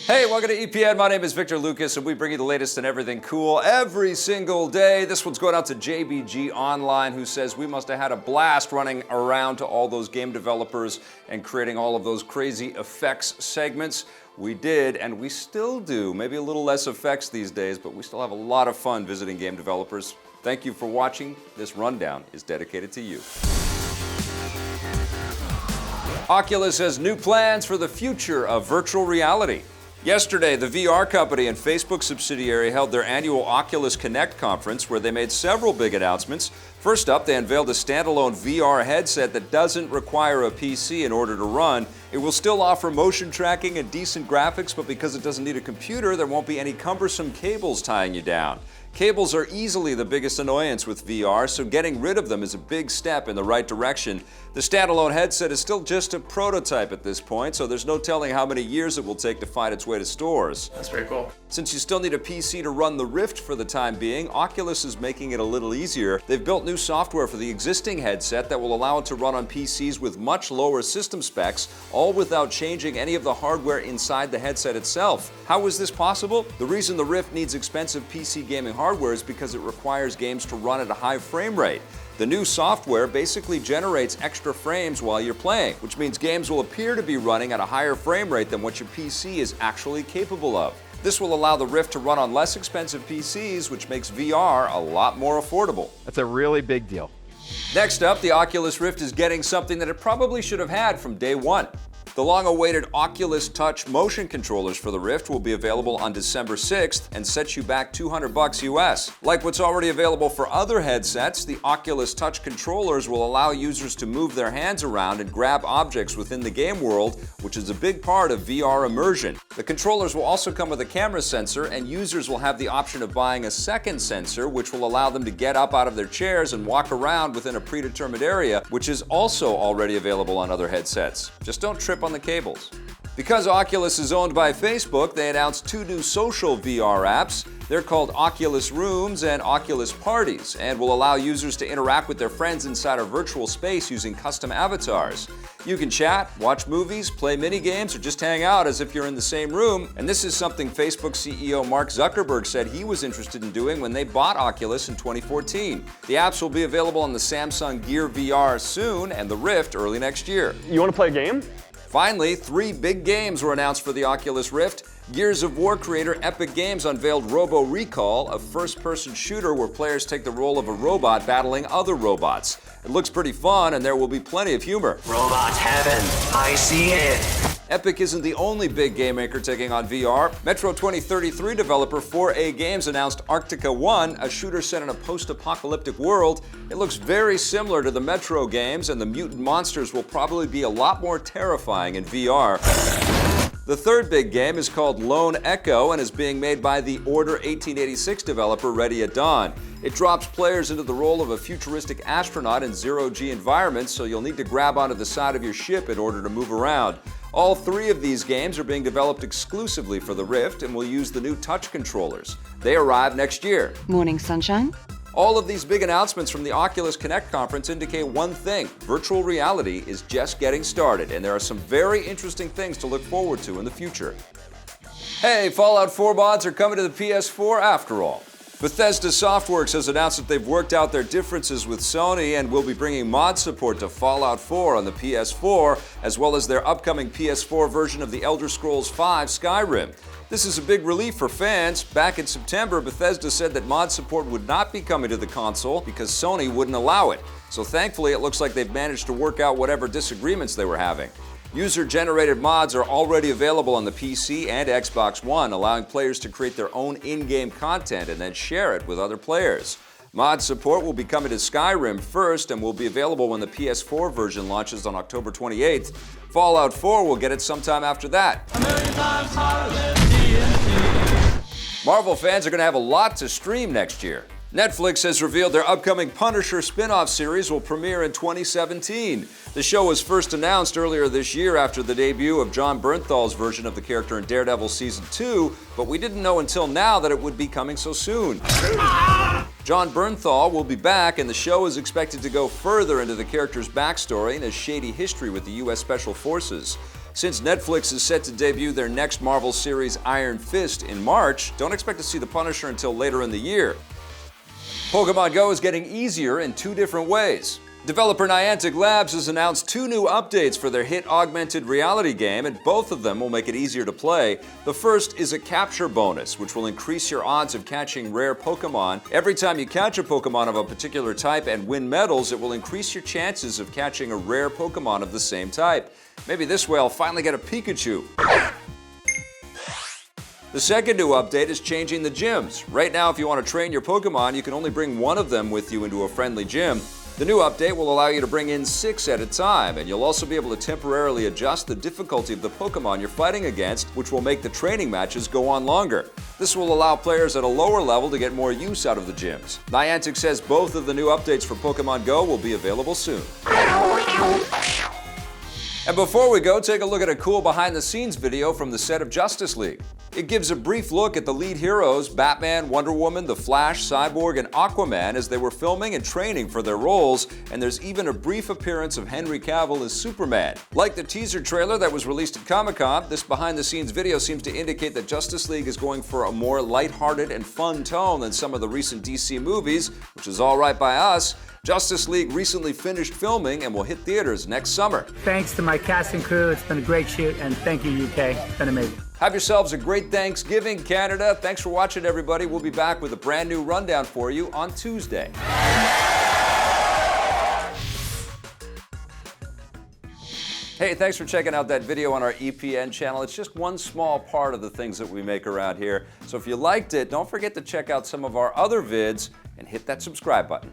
Hey, welcome to EPN. My name is Victor Lucas, and we bring you the latest in everything cool every single day. This one's going out to JBG Online, who says we must have had a blast running around to all those game developers and creating all of those crazy effects segments. We did, and we still do. Maybe a little less effects these days, but we still have a lot of fun visiting game developers. Thank you for watching. This rundown is dedicated to you. Oculus has new plans for the future of virtual reality. Yesterday, the VR company and Facebook subsidiary held their annual Oculus Connect conference, where they made several big announcements. First up, they unveiled a standalone VR headset that doesn't require a PC in order to run. It will still offer motion tracking and decent graphics, but because it doesn't need a computer, there won't be any cumbersome cables tying you down. Cables are easily the biggest annoyance with VR, so getting rid of them is a big step in the right direction. The standalone headset is still just a prototype at this point, so there's no telling how many years it will take to find its way to stores. That's very cool. Since you still need a PC to run the Rift for the time being, Oculus is making it a little easier. They've built new software for the existing headset that will allow it to run on PCs with much lower system specs, all without changing any of the hardware inside the headset itself. How is this possible? The reason the Rift needs expensive PC gaming hardware is because it requires games to run at a high frame rate. The new software basically generates extra frames while you're playing, which means games will appear to be running at a higher frame rate than what your PC is actually capable of. This will allow the Rift to run on less expensive PCs, which makes VR a lot more affordable. That's a really big deal. Next up, the Oculus Rift is getting something that it probably should have had from day one. The long-awaited Oculus Touch motion controllers for the Rift will be available on December 6th and set you back $200 US. Like what's already available for other headsets, the Oculus Touch controllers will allow users to move their hands around and grab objects within the game world, which is a big part of VR immersion. The controllers will also come with a camera sensor, and users will have the option of buying a second sensor, which will allow them to get up out of their chairs and walk around within a predetermined area, which is also already available on other headsets. Just don't trip on the cables. Because Oculus is owned by Facebook, they announced two new social VR apps. They're called Oculus Rooms and Oculus Parties, and will allow users to interact with their friends inside a virtual space using custom avatars. You can chat, watch movies, play mini games, or just hang out as if you're in the same room. And this is something Facebook CEO Mark Zuckerberg said he was interested in doing when they bought Oculus in 2014. The apps will be available on the Samsung Gear VR soon and the Rift early next year. You want to play a game? Finally, three big games were announced for the Oculus Rift. Gears of War creator Epic Games unveiled Robo Recall, a first-person shooter where players take the role of a robot battling other robots. It looks pretty fun, and there will be plenty of humor. Robot heaven, I see it. Epic isn't the only big game maker taking on VR. Metro 2033 developer 4A Games announced Arctica 1, a shooter set in a post-apocalyptic world. It looks very similar to the Metro games, and the mutant monsters will probably be a lot more terrifying in VR. The third big game is called Lone Echo and is being made by the Order 1886 developer Ready at Dawn. It drops players into the role of a futuristic astronaut in zero-G environments, so you'll need to grab onto the side of your ship in order to move around. All three of these games are being developed exclusively for the Rift and will use the new touch controllers. They arrive next year. Morning, sunshine. All of these big announcements from the Oculus Connect conference indicate one thing: virtual reality is just getting started, and there are some very interesting things to look forward to in the future. Hey, Fallout 4 mods are coming to the PS4 after all. Bethesda Softworks has announced that they've worked out their differences with Sony and will be bringing mod support to Fallout 4 on the PS4, as well as their upcoming PS4 version of The Elder Scrolls V Skyrim. This is a big relief for fans. Back in September, Bethesda said that mod support would not be coming to the console because Sony wouldn't allow it. So thankfully, it looks like they've managed to work out whatever disagreements they were having. User-generated mods are already available on the PC and Xbox One, allowing players to create their own in-game content and then share it with other players. Mod support will be coming to Skyrim first and will be available when the PS4 version launches on October 28th. Fallout 4 will get it sometime after that. Marvel fans are going to have a lot to stream next year. Netflix has revealed their upcoming Punisher spin-off series will premiere in 2017. The show was first announced earlier this year after the debut of Jon Bernthal's version of the character in Daredevil Season 2, but we didn't know until now that it would be coming so soon. Jon Bernthal will be back, and the show is expected to go further into the character's backstory and his shady history with the U.S. Special Forces. Since Netflix is set to debut their next Marvel series Iron Fist in March, don't expect to see the Punisher until later in the year. Pokémon Go is getting easier in 2 different ways. Developer Niantic Labs has announced 2 new updates for their hit augmented reality game, and both of them will make it easier to play. The first is a capture bonus, which will increase your odds of catching rare Pokémon. Every time you catch a Pokémon of a particular type and win medals, it will increase your chances of catching a rare Pokémon of the same type. Maybe this way I'll finally get a Pikachu. The second new update is changing the gyms. Right now, if you want to train your Pokémon, you can only bring one of them with you into a friendly gym. The new update will allow you to bring in 6 at a time, and you'll also be able to temporarily adjust the difficulty of the Pokémon you're fighting against, which will make the training matches go on longer. This will allow players at a lower level to get more use out of the gyms. Niantic says both of the new updates for Pokémon Go will be available soon. And before we go, take a look at a cool behind-the-scenes video from the set of Justice League. It gives a brief look at the lead heroes, Batman, Wonder Woman, The Flash, Cyborg, and Aquaman as they were filming and training for their roles, and there's even a brief appearance of Henry Cavill as Superman. Like the teaser trailer that was released at Comic-Con, this behind-the-scenes video seems to indicate that Justice League is going for a more lighthearted and fun tone than some of the recent DC movies, which is all right by us. Justice League recently finished filming and will hit theaters next summer. Thanks to my cast and crew, it's been a great shoot, and thank you, UK. It's been amazing. Have yourselves a great Thanksgiving, Canada. Thanks for watching, everybody. We'll be back with a brand new rundown for you on Tuesday. Hey, thanks for checking out that video on our EPN channel. It's just one small part of the things that we make around here. So if you liked it, don't forget to check out some of our other vids and hit that subscribe button.